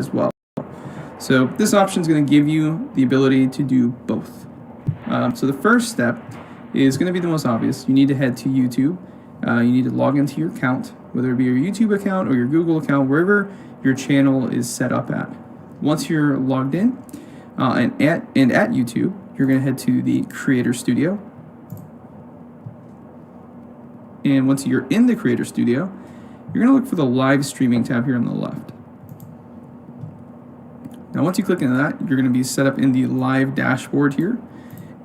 as well. So this option is going to give you the ability to do both. So the first step is going to be the most obvious. You need to head to YouTube. You need to log into your account, whether it be your YouTube account or your Google account, wherever your channel is set up at. Once you're logged in and at YouTube, you're going to head to the Creator Studio. And once you're in the Creator Studio, you're going to look for the live streaming tab here on the left. Now, once you click into that, you're going to be set up in the live dashboard here.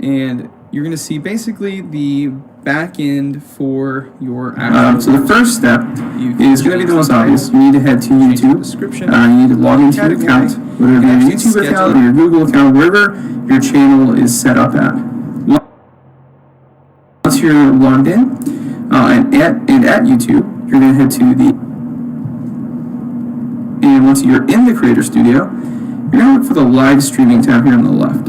And you're going to see basically the back end for your actual. So the first step is going to be the most obvious. You need to head to YouTube. You need to log into your account, whether it be your YouTube account or your Google account, wherever your channel is set up at. Once you're logged in and at YouTube, you're going to head to the. And once you're in the Creator Studio, you're going to look for the live streaming tab here on the left.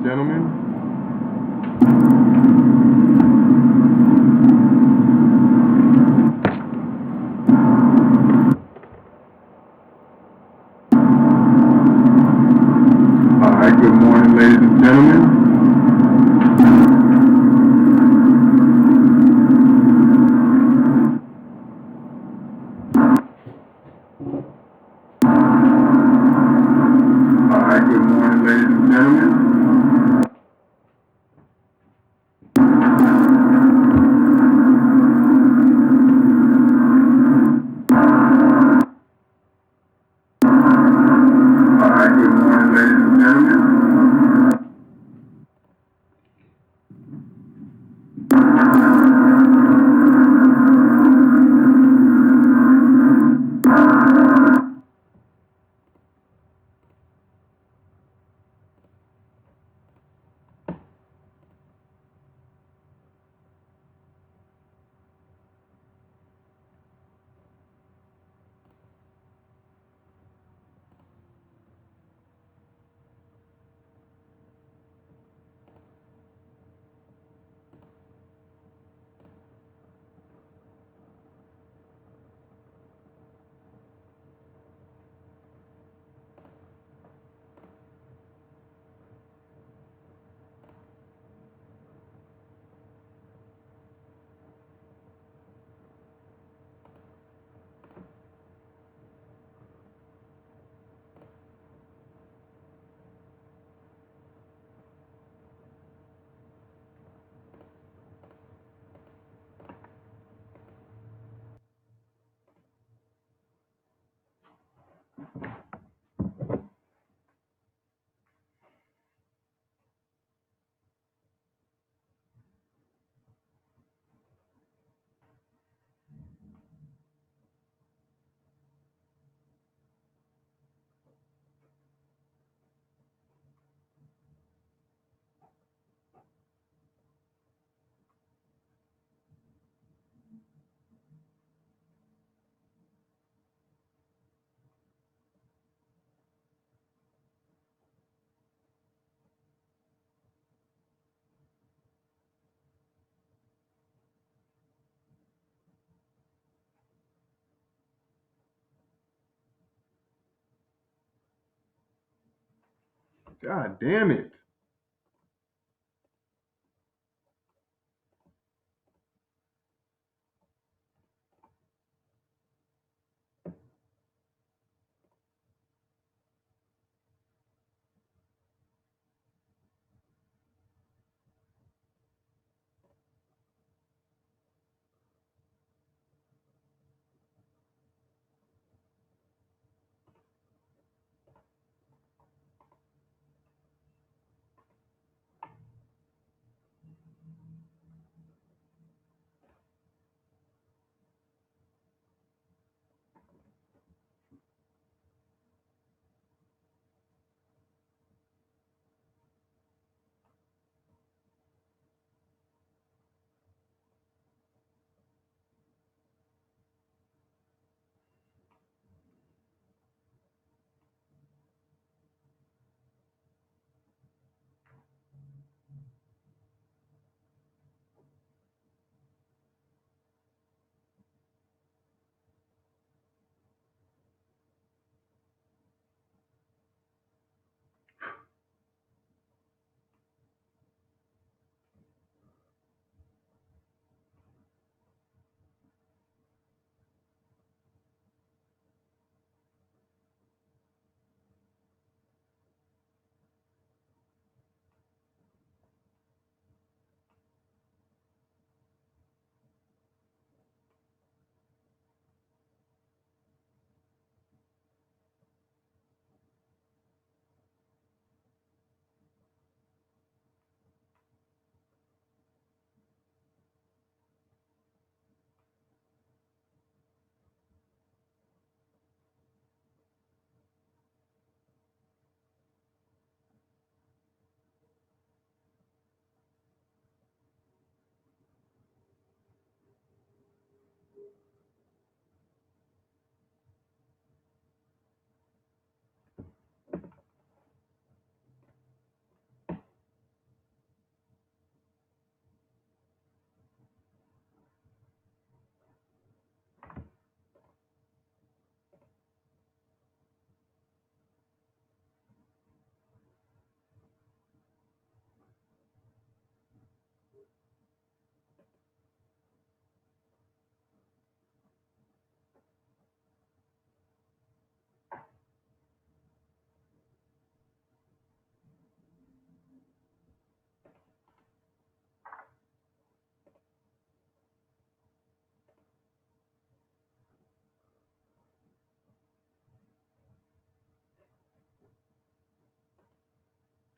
gentlemen. All right, good morning, ladies and gentlemen. All right, good morning, ladies and gentlemen. All right, good morning, ladies and gentlemen. God damn it.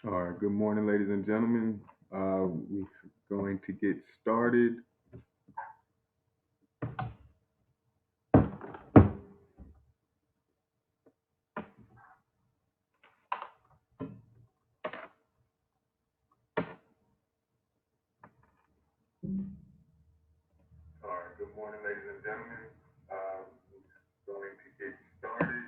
All right, good morning, ladies and gentlemen. We're going to get started. All right, good morning, ladies and gentlemen. We're going to get started.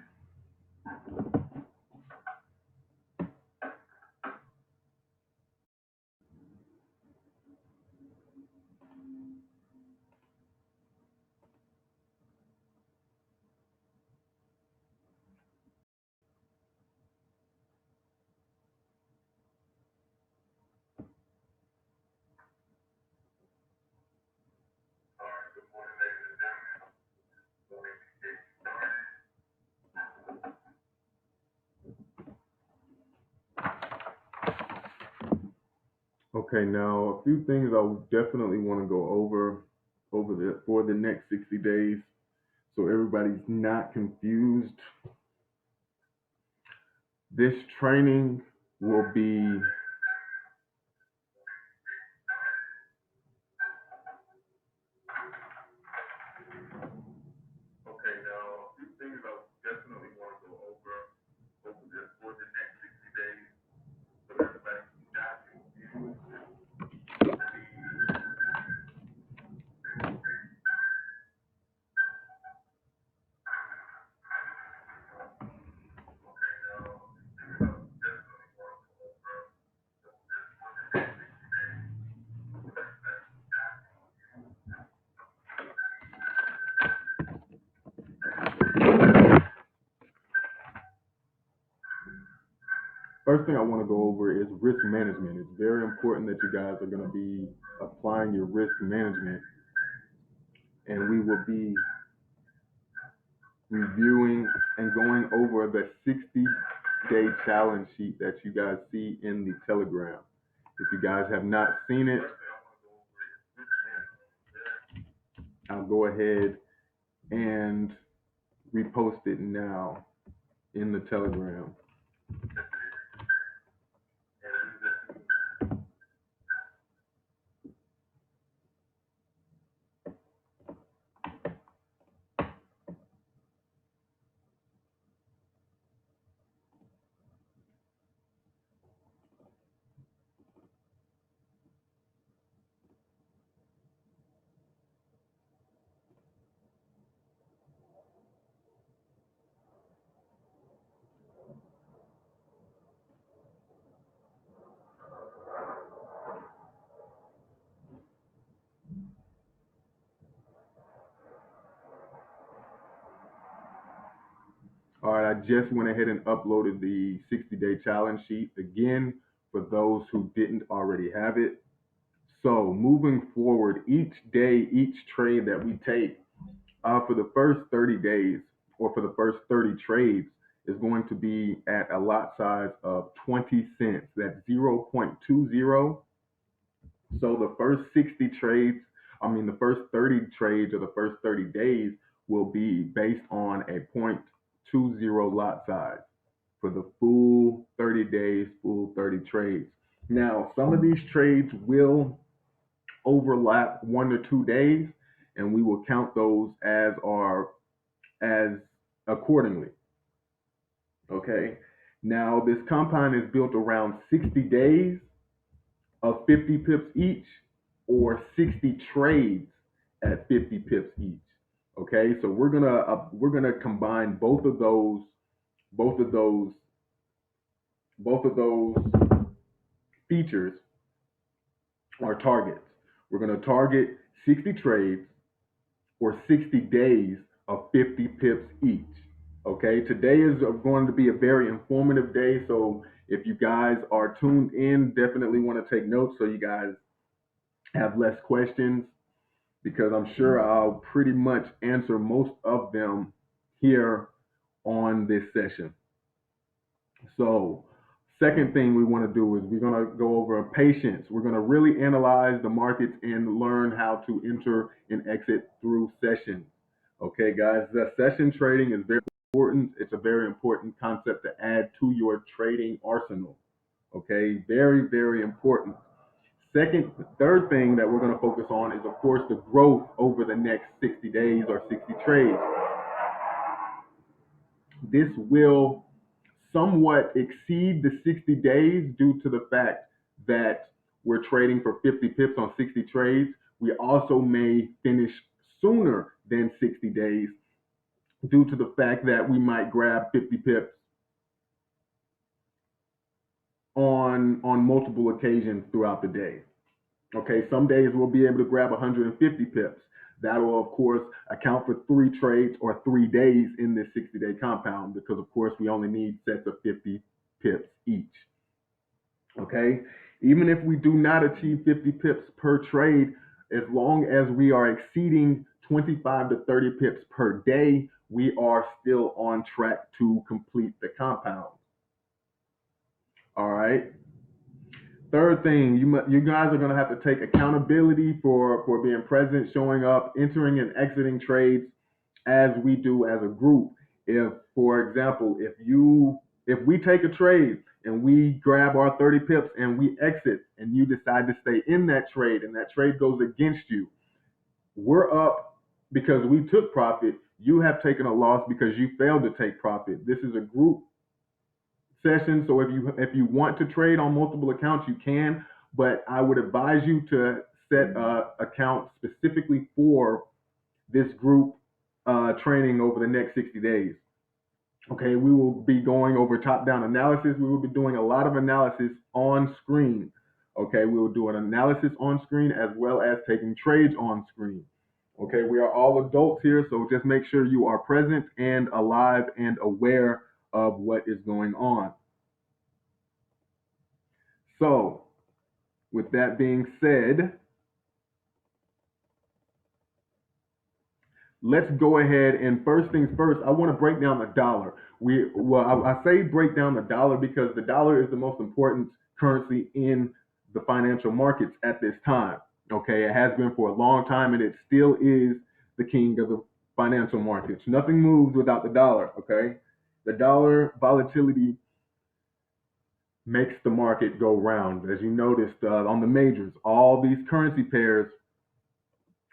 All right, good morning, ladies and gentlemen. We're going to get started. Okay, now a few things I would definitely want to go over for the next 60 days, so everybody's not confused. This training will be okay. Now a few things I definitely want to go over this for the next 60 days, so everybody's not confused. First thing I want to go over is risk management. It's very important that you guys are going to be applying your risk management, and we will be reviewing and going over the 60-day challenge sheet that you guys see in the Telegram. If you guys have not seen it, I'll go ahead and repost it now in the Telegram. All right, I just went ahead and uploaded the 60-day challenge sheet again for those who didn't already have it. So moving forward, each day, each trade that we take for the first 30 days or for the first 30 trades is going to be at a lot size of 20 cents. That's 0.20. So the first 60 trades, the first 30 trades or the first 30 days will be based on a 0.20 lot size for the full 30 days, full 30 trades. Now, some of these trades will overlap 1 to 2 days, and we will count those as accordingly. Okay. Now, this compound is built around 60 days of 50 pips each, or 60 trades at 50 pips each. Okay, so we're gonna combine both of those both of those features are targets. We're gonna target 60 trades or 60 days of 50 pips each. Okay, today is going to be a very informative day. So if you guys are tuned in, definitely want to take notes so you guys have less questions, because I'm sure I'll pretty much answer most of them here on this session. So, second thing we want to do is we're going to go over patience. We're going to really analyze the markets and learn how to enter and exit through sessions. Okay, guys, the session trading is very important. It's a very important concept to add to your trading arsenal. Okay, very, very important. Third thing that we're going to focus on is, of course, the growth over the next 60 days or 60 trades. This will somewhat exceed the 60 days due to the fact that we're trading for 50 pips on 60 trades. We also may finish sooner than 60 days due to the fact that we might grab 50 pips on multiple occasions throughout the day. Okay, some days we'll be able to grab 150 pips. That will, of course, account for 3 trades or 3 days in this 60-day compound because, of course, we only need sets of 50 pips each. Okay, even if we do not achieve 50 pips per trade, as long as we are exceeding 25 to 30 pips per day, we are still on track to complete the compound. All right. Third thing, you guys are going to have to take accountability for being present, showing up, entering and exiting trades as we do as a group. If, for example, if we take a trade and we grab our 30 pips and we exit and you decide to stay in that trade and that trade goes against you, we're up because we took profit. You have taken a loss because you failed to take profit. This is a group session, so if you want to trade on multiple accounts, you can, but I would advise you to set an account specifically for this group training over the next 60 days. Okay, we will be going over top-down analysis. We will be doing a lot of analysis on screen. Okay, we will do an analysis on screen as well as taking trades on screen. Okay, we are all adults here, so just make sure you are present and alive and aware of what is going on. So, with that being said, let's go ahead and first things first, I want to break down the dollar. I say break down the dollar because the dollar is the most important currency in the financial markets at this time. Okay, it has been for a long time and it still is the king of the financial markets. Nothing moves without the dollar. Okay, the dollar volatility makes the market go round. As you noticed on the majors, all these currency pairs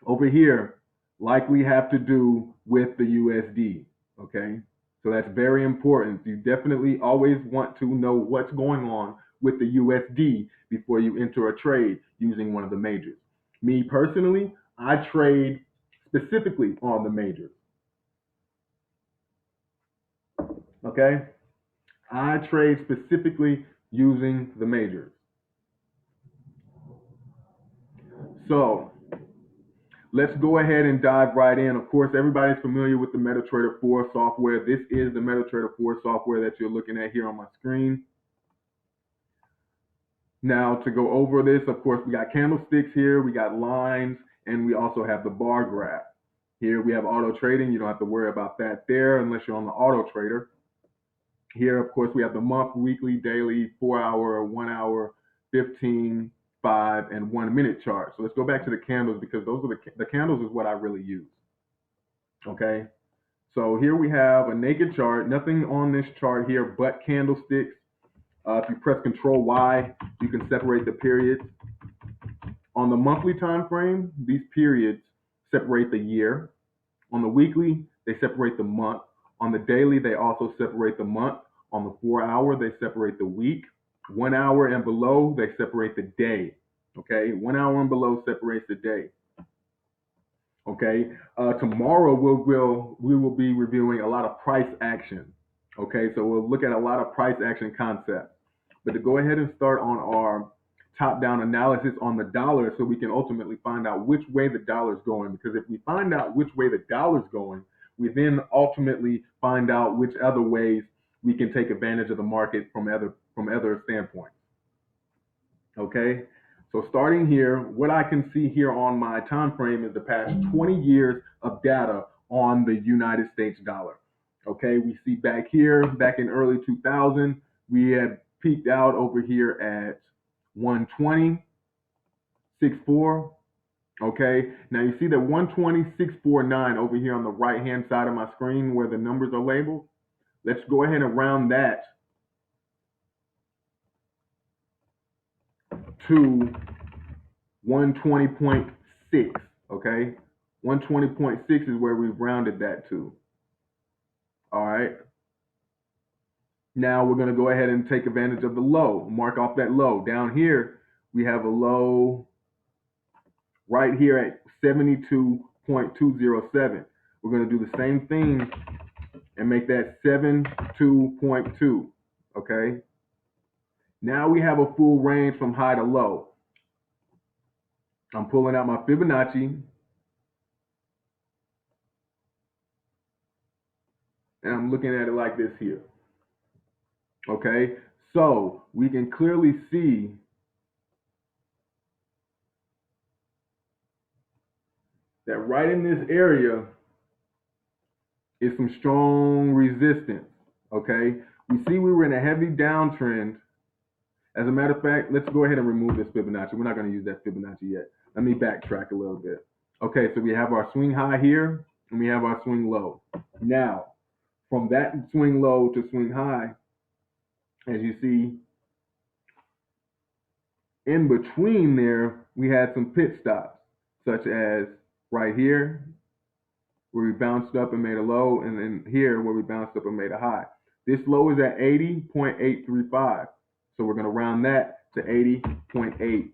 over here likely have to do with the USD. Okay, so that's very important. You definitely always want to know what's going on with the USD before you enter a trade using one of the majors. Me personally, I trade specifically on the majors. Okay, I trade specifically using the majors. So let's go ahead and dive right in. Of course, everybody's familiar with the MetaTrader 4 software. This is the MetaTrader 4 software that you're looking at here on my screen. Now, to go over this, of course, we got candlesticks here, we got lines, and we also have the bar graph. Here we have auto trading. You don't have to worry about that there unless you're on the auto trader. Here, of course, we have the month, weekly, daily, 4-hour, 1 hour, 15, 5, and 1 minute chart. So let's go back to the candles because those are the candles is what I really use. Okay. So here we have a naked chart, nothing on this chart here but candlesticks. If you press Control Y, you can separate the periods. On the monthly time frame, these periods separate the year. On the weekly, they separate the month. On the daily, they also separate the month. On the 4-hour, they separate the week. 1 hour and below, they separate the day. Okay, 1 hour and below separates the day. Okay, tomorrow we will be reviewing a lot of price action. Okay, so we'll look at a lot of price action concepts. But to go ahead and start on our top-down analysis on the dollar so we can ultimately find out which way the dollar is going. Because if we find out which way the dollar is going, we then ultimately find out which other ways we can take advantage of the market from other standpoints. Okay, so starting here, what I can see here on my time frame is the past 20 years of data on the United States dollar. Okay, we see back here, back in early 2000, we had peaked out over here at 120.64. Okay, now you see that 120.649 over here on the right hand side of my screen where the numbers are labeled. Let's go ahead and round that to 120.6, okay? 120.6 is where we've rounded that to. All right. Now we're going to go ahead and take advantage of the low, mark off that low. Down here, we have a low right here at 72.207. We're going to do the same thing and make that 72.2, okay? Now we have a full range from high to low. I'm pulling out my Fibonacci, and I'm looking at it like this here. Okay, so we can clearly see that right in this area is some strong resistance. Okay, we see we were in a heavy downtrend. As a matter of fact, let's go ahead and remove this Fibonacci. We're not going to use that Fibonacci yet. Let me backtrack a little bit. Okay, so we have our swing high here, and we have our swing low. Now, from that swing low to swing high, as you see, in between there, we had some pit stops, such as right here, where we bounced up and made a low, and then here, where we bounced up and made a high. This low is at 80.835, so we're going to round that to 80.8.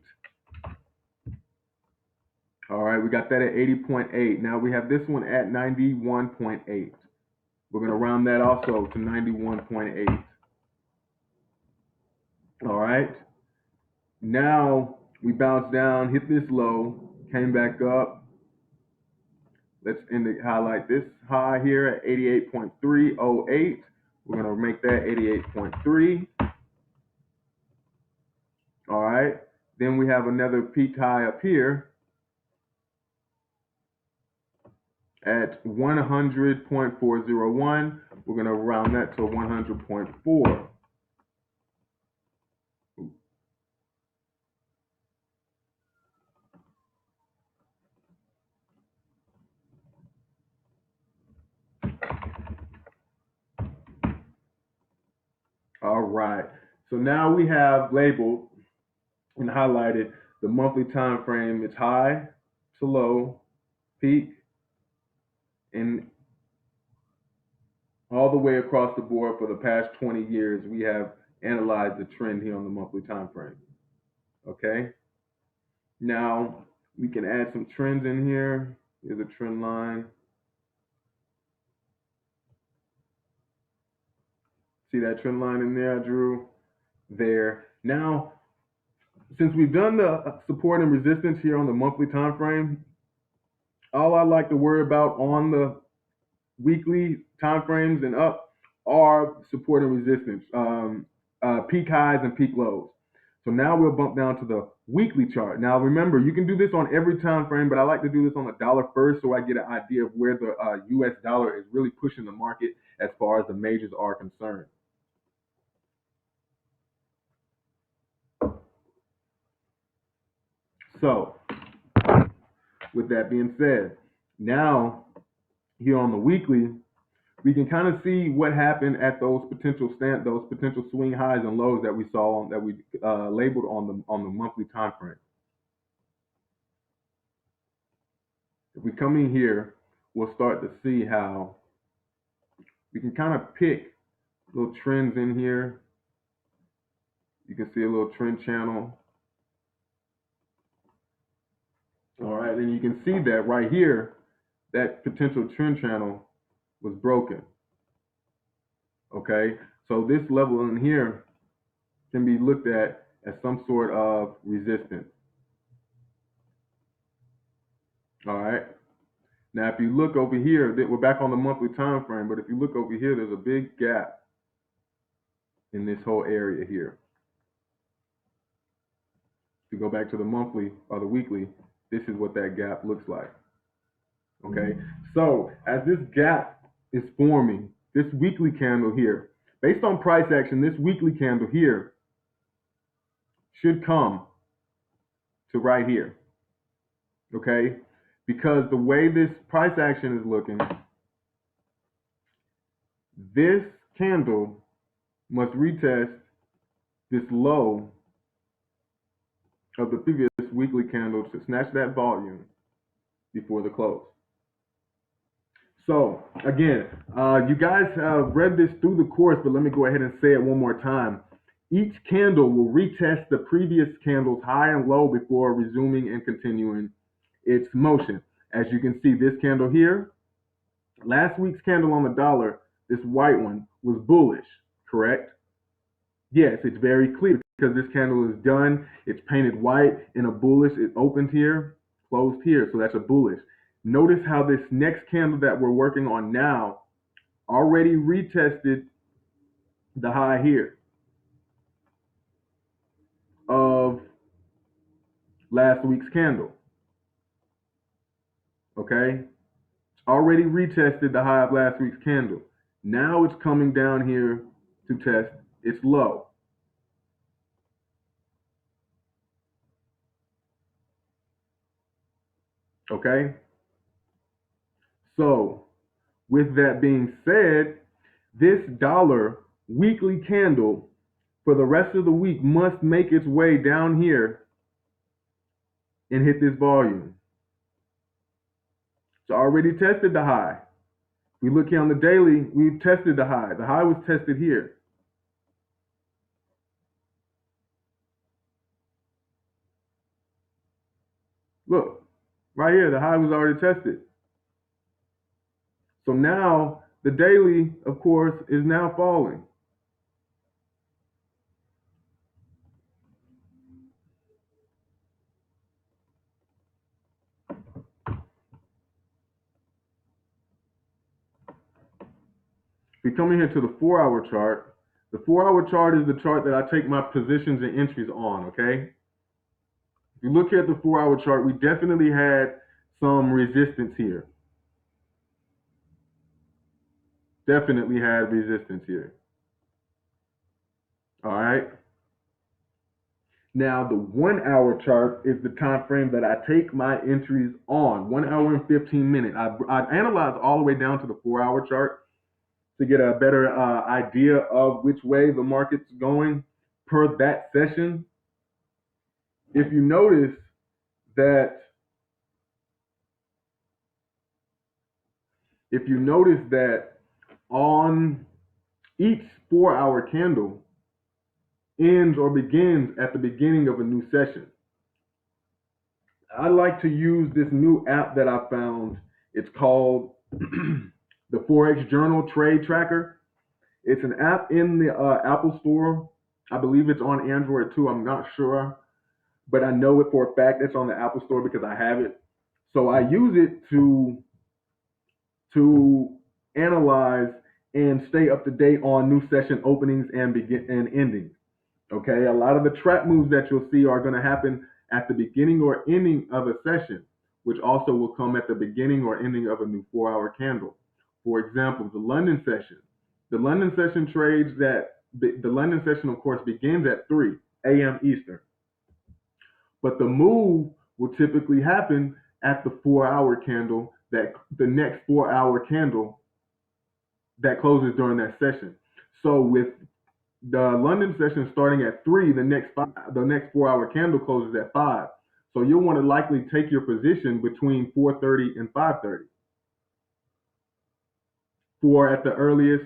All right, we got that at 80.8. Now we have this one at 91.8. We're going to round that also to 91.8. All right. Now we bounced down, hit this low, came back up. Let's highlight this high here at 88.308. We're going to make that 88.3. All right. Then we have another peak high up here at 100.401. We're going to round that to 100.4. All right. So now we have labeled and highlighted the monthly time frame. It's high to low, peak, and all the way across the board for the past 20 years, we have analyzed the trend here on the monthly time frame. Okay. Now we can add some trends in here. Here's a trend line. See that trend line in there I drew there. Now, since we've done the support and resistance here on the monthly time frame, all I like to worry about on the weekly time frames and up are support and resistance, peak highs and peak lows. So now we'll bump down to the weekly chart. Now remember, you can do this on every time frame, but I like to do this on the dollar first so I get an idea of where the US dollar is really pushing the market as far as the majors are concerned. So, with that being said, now here on the weekly, we can kind of see what happened at those potential swing highs and lows that we saw that we labeled on the monthly time frame. If we come in here, we'll start to see how we can kind of pick little trends in here. You can see a little trend channel. All right, and you can see that right here, that potential trend channel was broken. Okay, so this level in here can be looked at as some sort of resistance. All right, now if you look over here, we're back on the monthly time frame, but if you look over here, there's a big gap in this whole area here. If you go back to the monthly or the weekly, this is what that gap looks like. Okay, so as this gap is forming, this weekly candle here, based on price action, this weekly candle here should come to right here. Okay, because the way this price action is looking, this candle must retest this low of the previous weekly candle to snatch that volume before the close. So again, you guys have read this through the course, but let me go ahead and say it one more time. Each candle will retest the previous candle's high and low before resuming and continuing its motion. As you can see, this candle here, last week's candle on the dollar, this white one, was bullish, correct? Yes, it's very clear because this candle is done. It's painted white in a bullish. It opened here, closed here, so that's a bullish. Notice how this next candle that we're working on now already retested the high here of last week's candle. Okay? Already retested the high of last week's candle. Now it's coming down here to test its low. Okay? So, with that being said, this dollar weekly candle for the rest of the week must make its way down here and hit this volume. It's already tested the high. We look here on the daily, we've tested the high. The high was tested here. Look, right here, the high was already tested. So now the daily, of course, is now falling. We come in here to the 4-hour chart. The 4-hour chart is the chart that I take my positions and entries on, okay? If you look at the 4-hour chart, we definitely had some resistance here. Definitely had resistance here. All right. Now the 1-hour chart is the time frame that I take my entries on. 1 hour and 15 minutes. I analyze all the way down to the 4-hour chart to get a better idea of which way the market's going per that session. If you notice that on each 4-hour candle ends or begins at the beginning of a new session. I like to use this new app that I found. It's called the Forex Journal Trade Tracker. It's an app in the Apple Store. I believe it's on Android too. I'm not sure, but I know it for a fact it's on the Apple Store because I have it. So I use it to analyze and stay up to date on new session openings and endings. Okay, a lot of the trap moves that you'll see are going to happen at the beginning or ending of a session, which also will come at the beginning or ending of a new 4-hour candle. For example, the London session. The London session the London session, of course, begins at 3 a.m. Eastern. But the move will typically happen at the 4-hour candle, the next 4-hour candle that closes during that session. So with the London session starting at 3, the next 4-hour candle closes at 5. So you'll want to likely take your position between 4:30 and 5:30. 4 at the earliest,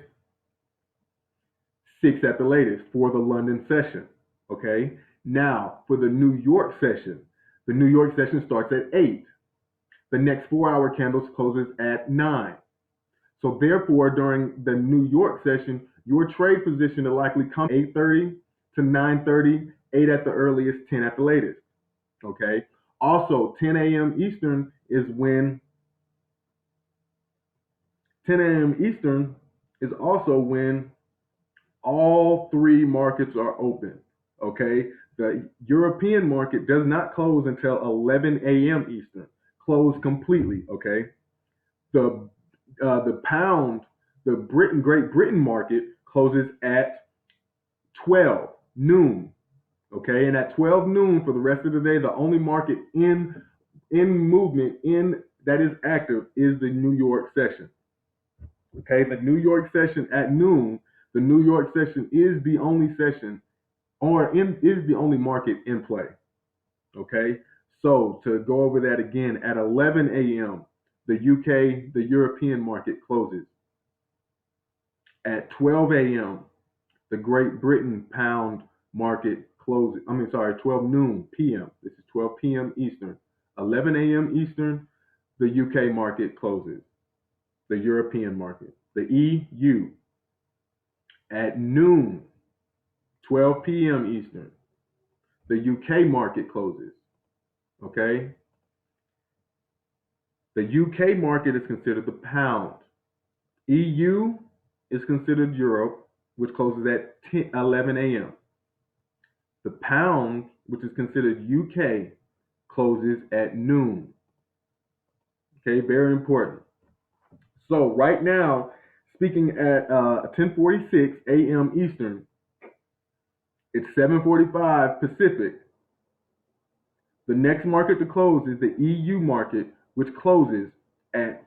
6 at the latest for the London session. Okay. Now for the New York session starts at 8. The next 4-hour candle closes at 9. So therefore, during the New York session, your trade position will likely come 8:30 to 9:30, 8 at the earliest, 10 at the latest. Okay. Also, 10 a.m. Eastern is when 10 a.m. Eastern is also when all 3 markets are open. Okay. The European market does not close until 11 a.m. Eastern. Closed completely. Okay. The pound, the Great Britain market closes at 12 noon. Okay, and at 12 noon for the rest of the day, the only market in movement that is active is the New York session. Okay, the New York session at noon, the New York session is the only session is the only market in play. Okay, so to go over that again, at 11 a.m., the European market closes. At 12 a.m., the Great Britain pound market closes. 12 noon p.m. This is 12 p.m. Eastern. 11 a.m. Eastern, the UK market closes. The European market. The EU at noon, 12 p.m. Eastern, the UK market closes. Okay? The UK market is considered the pound. EU is considered Europe, which closes at 11 a.m. The pound, which is considered UK, closes at noon. Okay, very important. So right now, speaking at 10:46 a.m. Eastern, it's 7:45 Pacific. The next market to close is the EU market, which closes at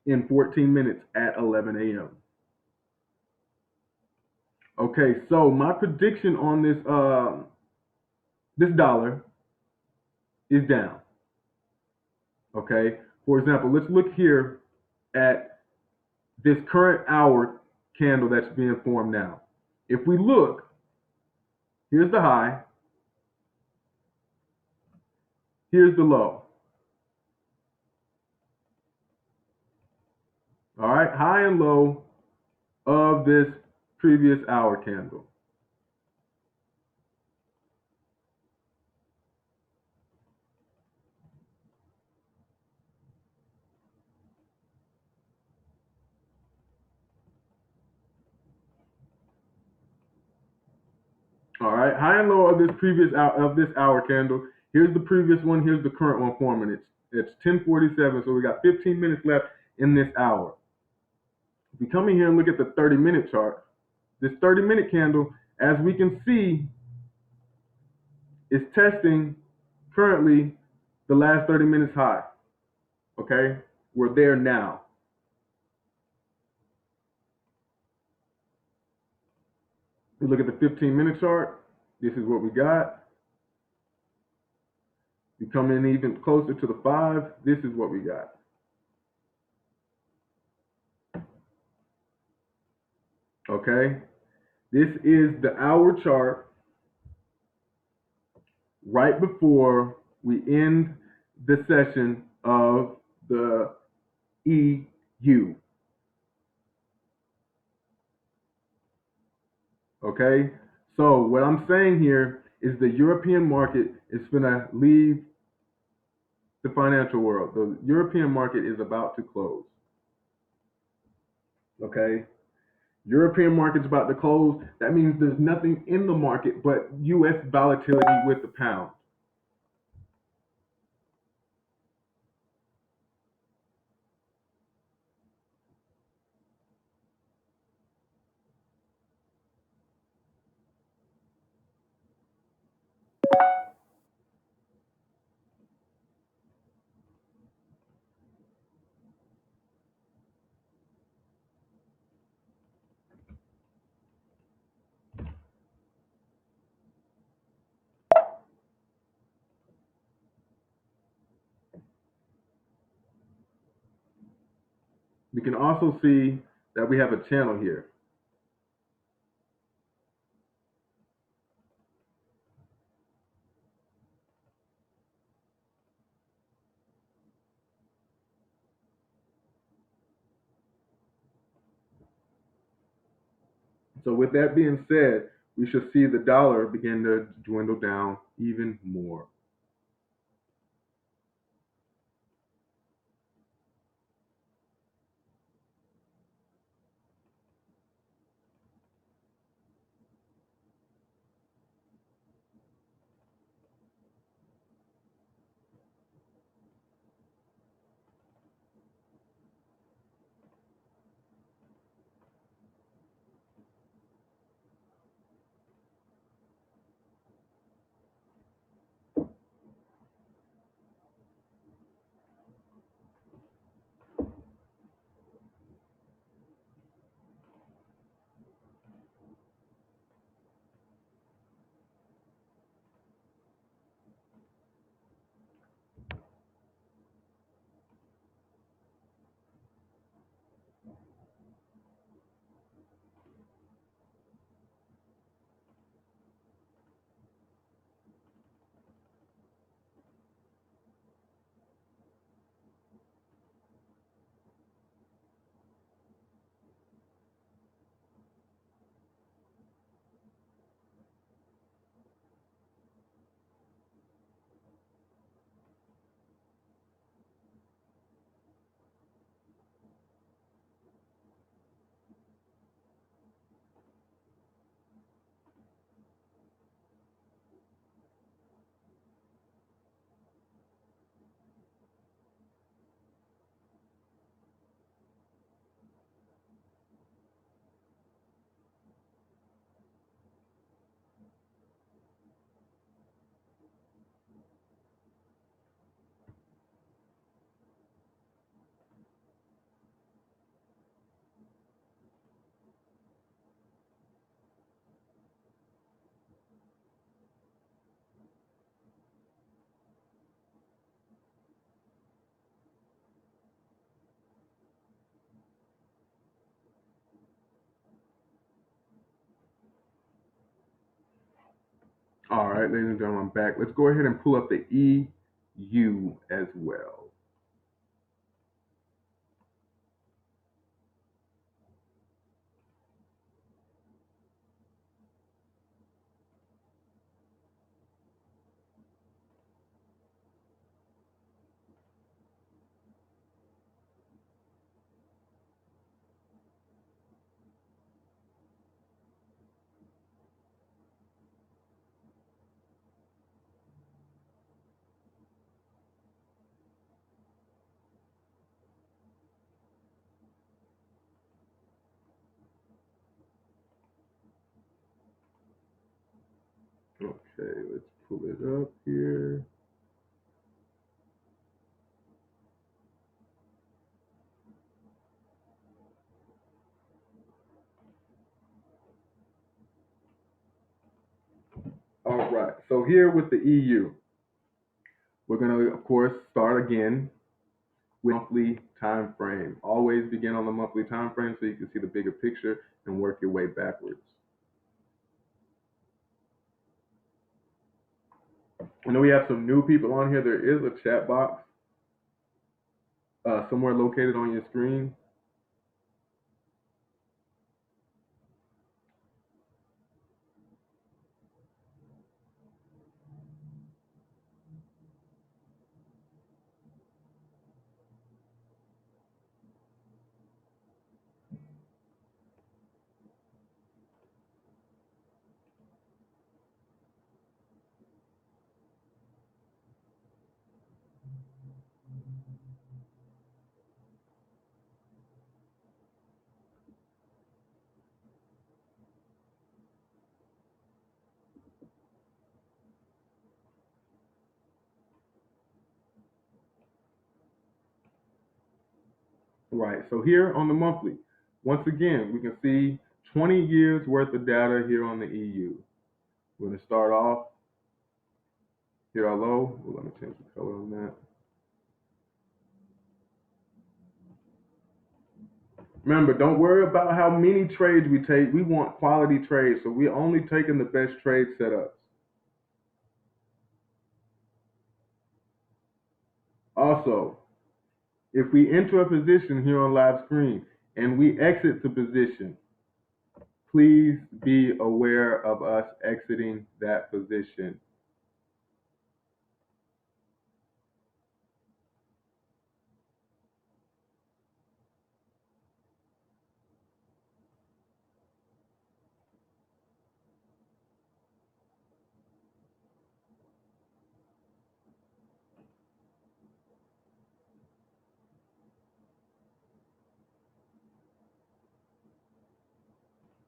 in 14 minutes at 11 a.m. Okay, so my prediction on this dollar is down. Okay, for example, let's look here at this current hour candle that's being formed now. If we look, here's the high, here's the low. All right, high and low of this previous hour candle. All right, high and low of this hour candle. Here's the previous one. Here's the current one forming. It's 10:47, so we got 15 minutes left in this hour. If we come in here and look at the 30-minute chart, this 30-minute candle, as we can see, is testing currently the last 30 minutes high. Okay, we're there now. We look at the 15-minute chart. This is what we got. We come in even closer to the 5. This is what we got. Okay, this is the hour chart right before we end the session of the EU. Okay, so what I'm saying here is the European market is going to leave the financial world. The European market is about to close. Okay, European market's about to close. That means there's nothing in the market but U.S. volatility with the pound. We can also see that we have a channel here. So with that being said, we should see the dollar begin to dwindle down even more. All right, ladies and gentlemen, I'm back. Let's go ahead and pull up the EU as well. Okay, let's pull it up here. All right, so here with the EU, we're going to, of course, start again with monthly time frame. Always begin on the monthly time frame so you can see the bigger picture and work your way backwards. I know we have some new people on here. There is a chat box somewhere located on your screen. Right, so here on the monthly, once again, we can see 20 years worth of data here on the EU. We're going to start off here our low. Let me change the color on that. Remember, don't worry about how many trades we take. We want quality trades, so we're only taking the best trade setups. Also, if we enter a position here on live screen and we exit the position, please be aware of us exiting that position.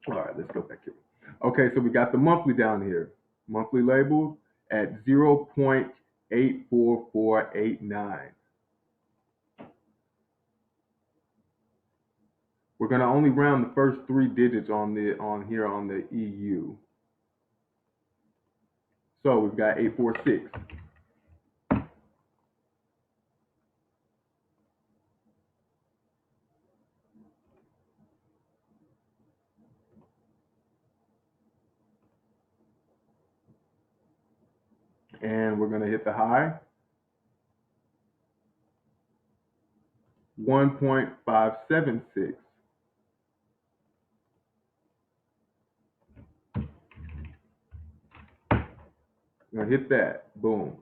All right, let's go back here. Okay, so we got the monthly down here. Monthly labeled at 0.84489. We're going to only round the first 3 digits on here on the EU. So we've got 846. And we're going to hit the high, 1.576. We're going to hit that. Boom.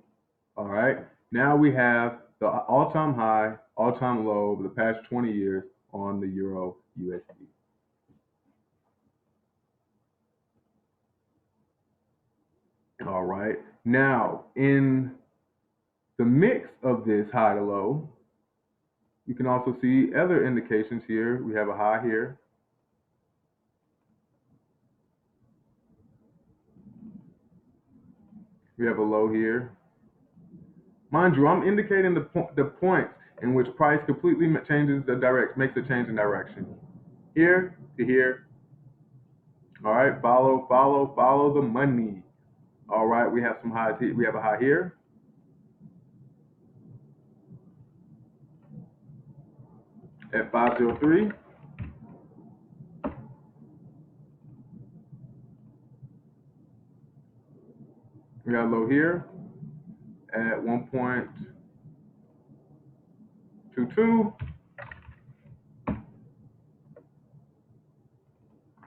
All right. Now we have the all-time high, all-time low over the past 20 years on the Euro USD. All right. Now, in the mix of this high to low, you can also see other indications here. We have a high here. We have a low here. Mind you, I'm indicating the points in which price completely changes the makes a change in direction. Here to here. All right, follow the money. All right, we have some highs here. We have a high here. At 503. low here at 1.22.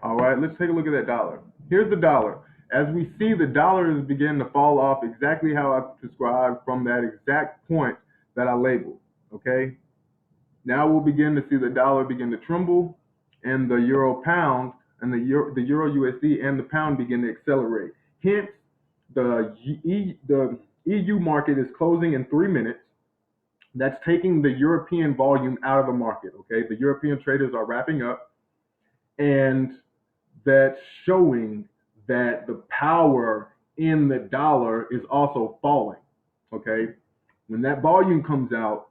All right, let's take a look at that dollar. Here's the dollar. As we see, the dollar is beginning to fall off exactly how I described from that exact point that I labeled, okay? Now we'll begin to see the dollar begin to tremble, and the euro pound and the euro USD and the pound begin to accelerate. Hence, the EU market is closing in 3 minutes. That's taking the European volume out of the market, okay? The European traders are wrapping up, and that's showing that the power in the dollar is also falling, okay? When that volume comes out,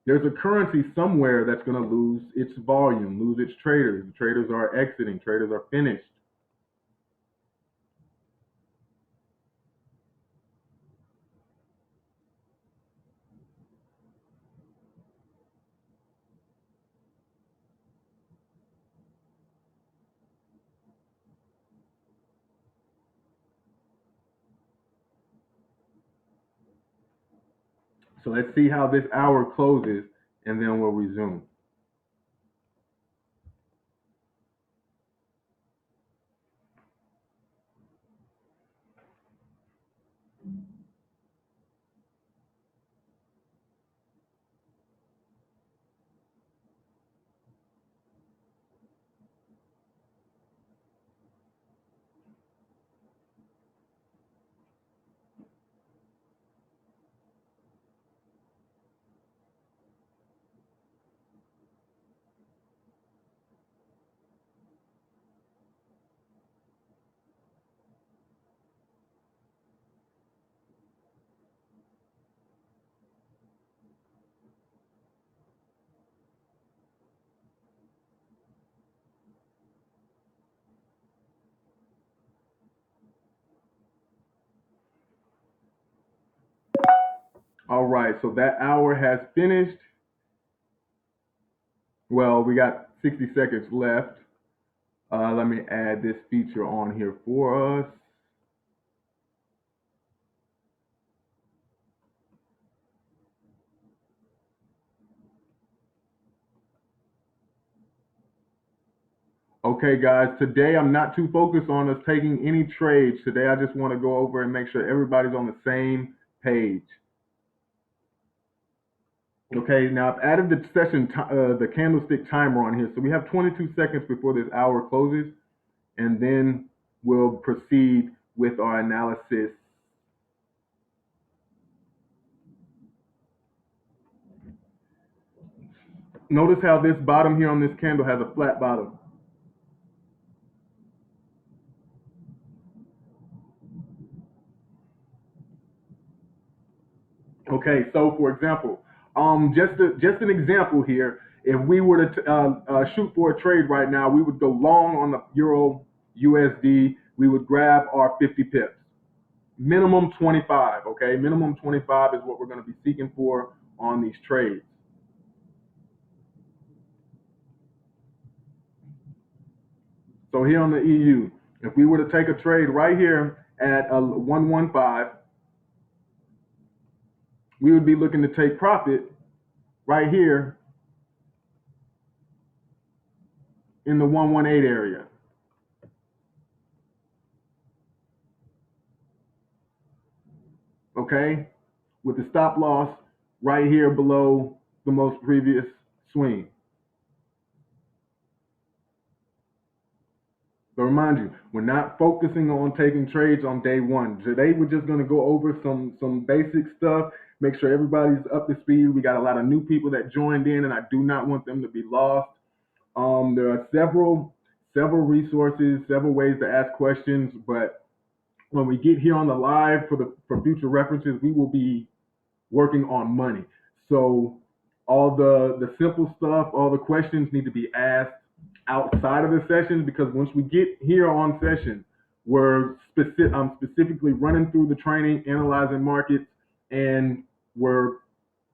there's a currency somewhere that's going to lose its volume, lose its traders. The traders are exiting, traders are finished. So let's see how this hour closes, and then we'll resume. All right, so that hour has finished. Well, we got 60 seconds left. Let me add this feature on here for us. Okay, guys, today I'm not too focused on us taking any trades. Today I just want to go over and make sure everybody's on the same page. Okay, now I've added the the candlestick timer on here. So we have 22 seconds before this hour closes, and then we'll proceed with our analysis. Notice how this bottom here on this candle has a flat bottom. Okay, so for example, just an example here. If we were to shoot for a trade right now, we would go long on the Euro USD. We would grab our 50 pips, minimum 25. Okay, minimum 25 is what we're going to be seeking for on these trades. So here on the EU, if we were to take a trade right here at 115. We would be looking to take profit right here in the 118 area. Okay, with the stop loss right here below the most previous swing. So remind you, we're not focusing on taking trades on day one. Today we're just going to go over some basic stuff, make sure everybody's up to speed. We got a lot of new people that joined in, and I do not want them to be lost. There are several resources, several ways to ask questions, but when we get here on the live for future references, we will be working on money. So all the simple stuff, all the questions need to be asked outside of the sessions, because once we get here on session, I'm specifically running through the training, analyzing markets, and we're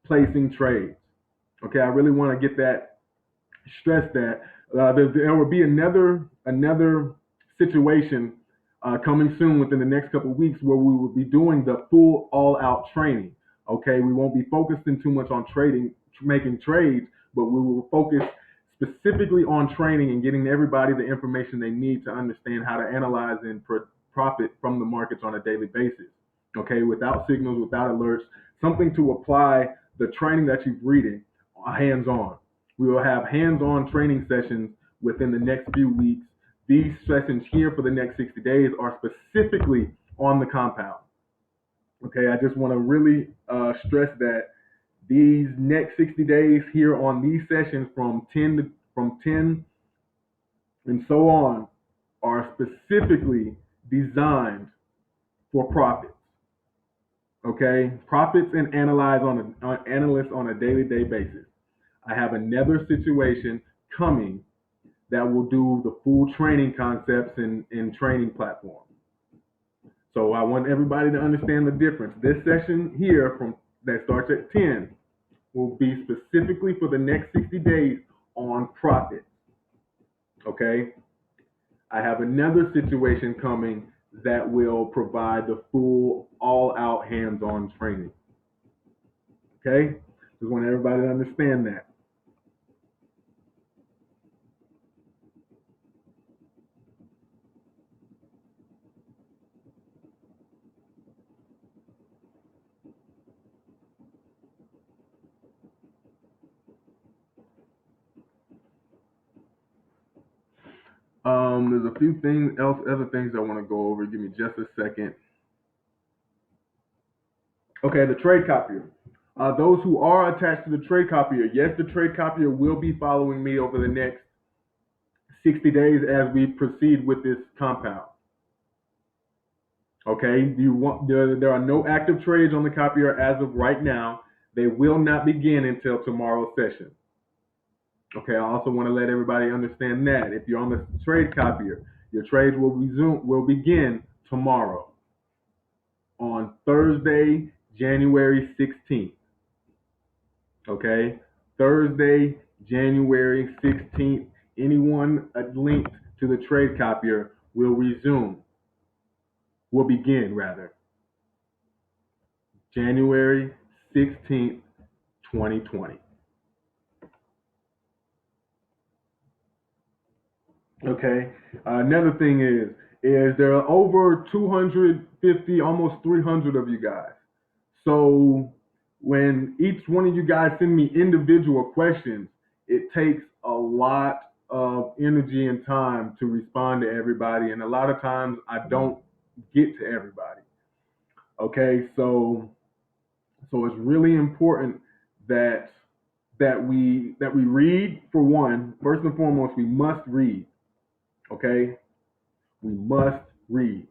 placing trades. Okay, I really want to stress that there will be another situation coming soon within the next couple of weeks, where we will be doing the full all-out training. Okay, we won't be focusing too much on trading, making trades, but we will focus specifically on training and getting everybody the information they need to understand how to analyze and profit from the markets on a daily basis. Okay, without signals, without alerts, something to apply the training that you've reading hands-on. We will have hands-on training sessions within the next few weeks. These sessions here for the next 60 days are specifically on the compound. Okay, I just want to really stress that these next 60 days here on these sessions from 10 and so on are specifically designed for profits. Okay, profits and analysts on a daily basis. I have another situation coming that will do the full training concepts and training platform. So I want everybody to understand the difference. This session here that starts at 10 will be specifically for the next 60 days on profit. Okay? I have another situation coming that will provide the full all-out hands-on training. Okay? Just want everybody to understand that. There's a few other things I want to go over. Give me just a second. Okay, the trade copier. Those who are attached to the trade copier, yes, the trade copier will be following me over the next 60 days as we proceed with this compound. Okay, there are no active trades on the copier as of right now. They will not begin until tomorrow's session. Okay, I also want to let everybody understand that if you're on the trade copier, your trades will begin tomorrow on Thursday, January 16th. Okay, Thursday, January 16th. Anyone linked to the trade copier will begin January 16th, 2020. Okay. Another thing is there are over 250, almost 300 of you guys. So when each one of you guys send me individual questions, it takes a lot of energy and time to respond to everybody, and a lot of times I don't get to everybody. Okay, so it's really important that we read. For one, first and foremost, we must read. Okay, we must read.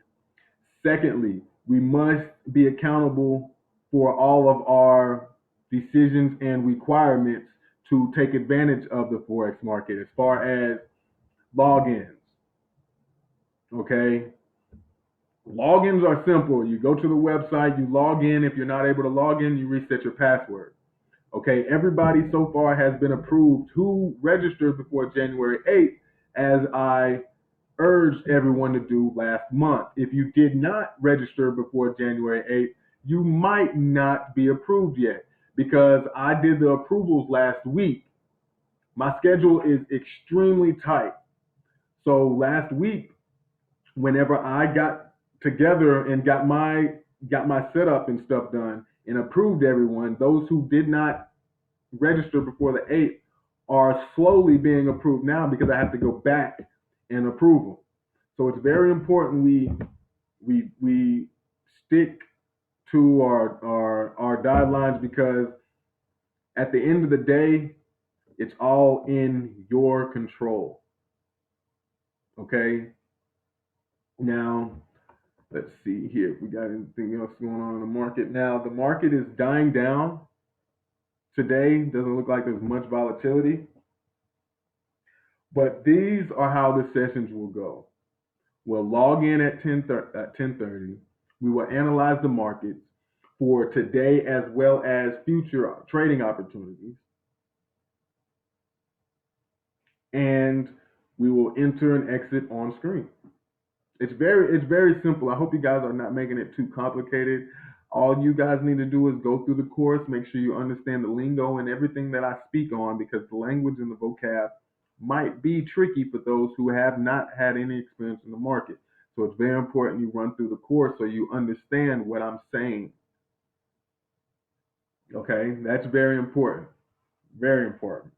Secondly, we must be accountable for all of our decisions and requirements to take advantage of the Forex market as far as logins. Okay, logins are simple. You go to the website, you log in. If you're not able to log in, you reset your password. Okay, everybody so far has been approved who registered before January 8th, as I urged everyone to do last month. If you did not register before January 8th, you might not be approved yet, because I did the approvals last week. My schedule is extremely tight. So last week, whenever I got together and got my setup and stuff done and approved everyone, those who did not register before the 8th are slowly being approved now, because I have to go back and approve them. So it's very important we stick to our guidelines, because at the end of the day, it's all in your control. Okay. Now, let's see here if we got anything else going on in the market. Now, the market is dying down today. Doesn't look like there's much volatility. But these are how the sessions will go. We'll log in at 10:30. We will analyze the markets for today as well as future trading opportunities. And we will enter and exit on screen. It's very simple. I hope you guys are not making it too complicated. All you guys need to do is go through the course, make sure you understand the lingo and everything that I speak on, because the language and the vocab might be tricky for those who have not had any experience in the market. So it's very important you run through the course so you understand what I'm saying. Okay, that's very important. Very important.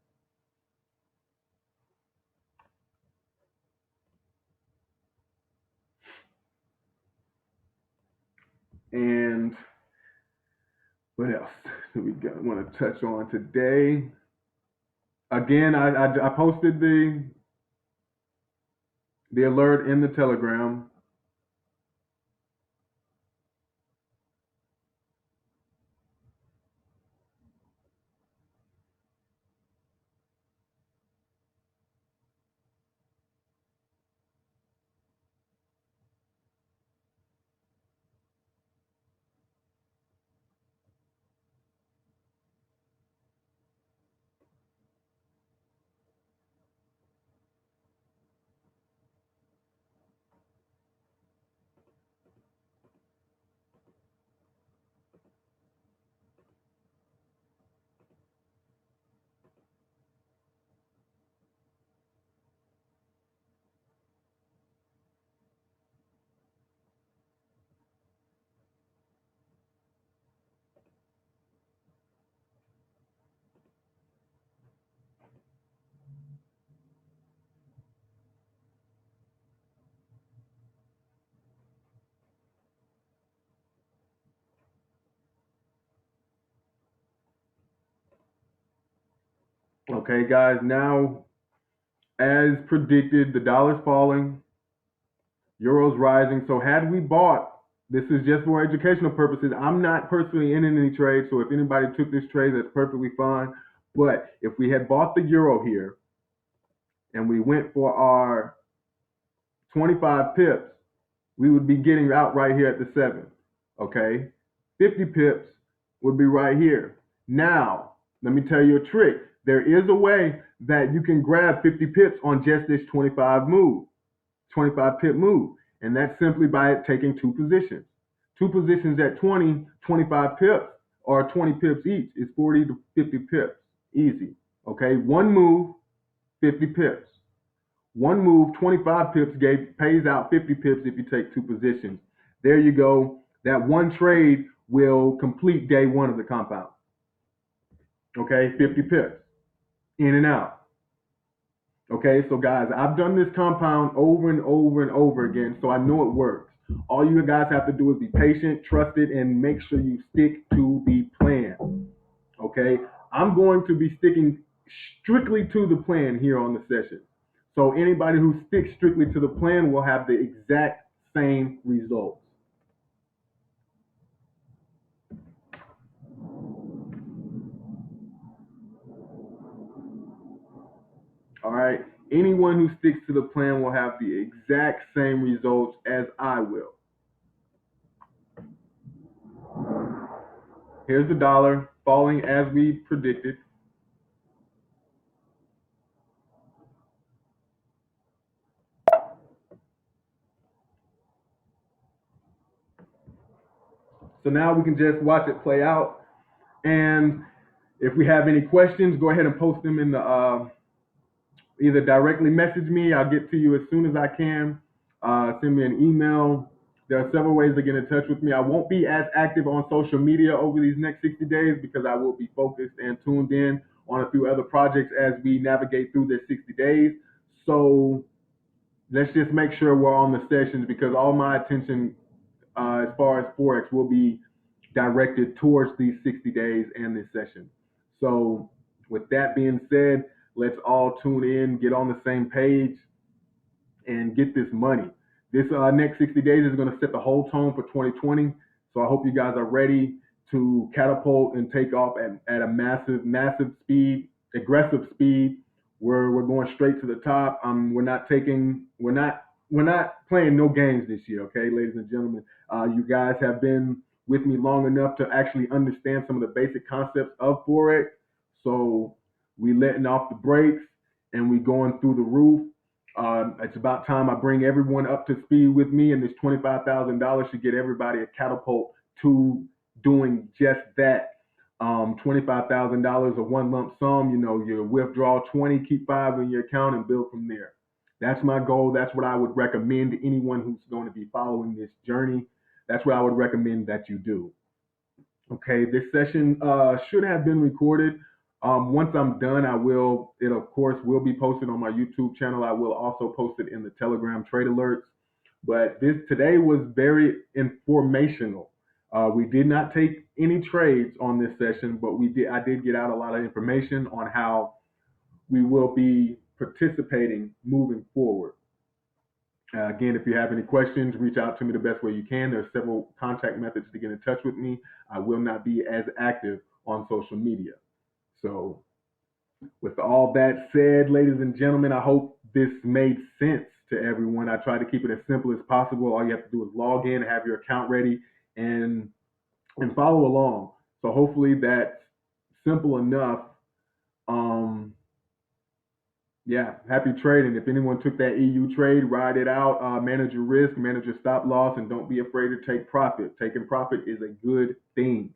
And what else do we want to touch on today? Again, I posted the alert in the Telegram. Okay, guys. Now, as predicted, the dollar's falling, euro's rising. So had we bought, this is just for educational purposes. I'm not personally in any trade, so if anybody took this trade, that's perfectly fine. But if we had bought the euro here and we went for our 25 pips, we would be getting out right here at the 7. Okay? 50 pips would be right here. Now, let me tell you a trick. There is a way that you can grab 50 pips on just this 25 pip move. And that's simply by taking two positions. Two positions at 20, 25 pips, or 20 pips each is 40 to 50 pips. Easy. Okay? One move, 50 pips. One move, 25 pips pays out 50 pips if you take two positions. There you go. That one trade will complete day one of the compound. Okay, 50 pips in and out. Okay, so guys, I've done this compound over and over and over again, so I know it works. All you guys have to do is be patient, trust it, and make sure you stick to the plan. Okay, I'm going to be sticking strictly to the plan here on the session. So anybody who sticks strictly to the plan will have the exact same results. All right. Anyone who sticks to the plan will have the exact same results as I will. Here's the dollar falling as we predicted. So now we can just watch it play out. And if we have any questions, go ahead and post them in the either directly message me. I'll get to you as soon as I can. Send me an email. There are several ways to get in touch with me. I won't be as active on social media over these next 60 days because I will be focused and tuned in on a few other projects as we navigate through this 60 days. So let's just make sure we're on the sessions because all my attention as far as Forex will be directed towards these 60 days and this session. So with that being said, let's all tune in, get on the same page, and get this money. This next 60 days is going to set the whole tone for 2020. So I hope you guys are ready to catapult and take off at a massive speed, aggressive speed. We're going straight to the top. We're not playing no games this year, okay, ladies and gentlemen. You guys have been with me long enough to actually understand some of the basic concepts of Forex. So we letting off the brakes and we going through the roof. It's about time I bring everyone up to speed with me, and this $25,000 should get everybody a catapult to doing just that. $25,000 a one lump sum. You withdraw 20, keep 5 in your account, and build from there. That's my goal. That's what I would recommend to anyone who's going to be following this journey. That's what I would recommend that you do. Okay, this session should have been recorded. Once I'm done, it of course will be posted on my YouTube channel. I will also post it in the Telegram trade alerts. But today was very informational. We did not take any trades on this session, but I did get out a lot of information on how we will be participating moving forward. Again, if you have any questions, reach out to me the best way you can. There are several contact methods to get in touch with me. I will not be as active on social media. So, with all that said, ladies and gentlemen, I hope this made sense to everyone. I try to keep it as simple as possible. All you have to do is log in, have your account ready, and follow along. So hopefully that's simple enough. Yeah, happy trading. If anyone took that EU trade, ride it out, manage your risk, manage your stop loss, and don't be afraid to take profit. Taking profit is a good thing.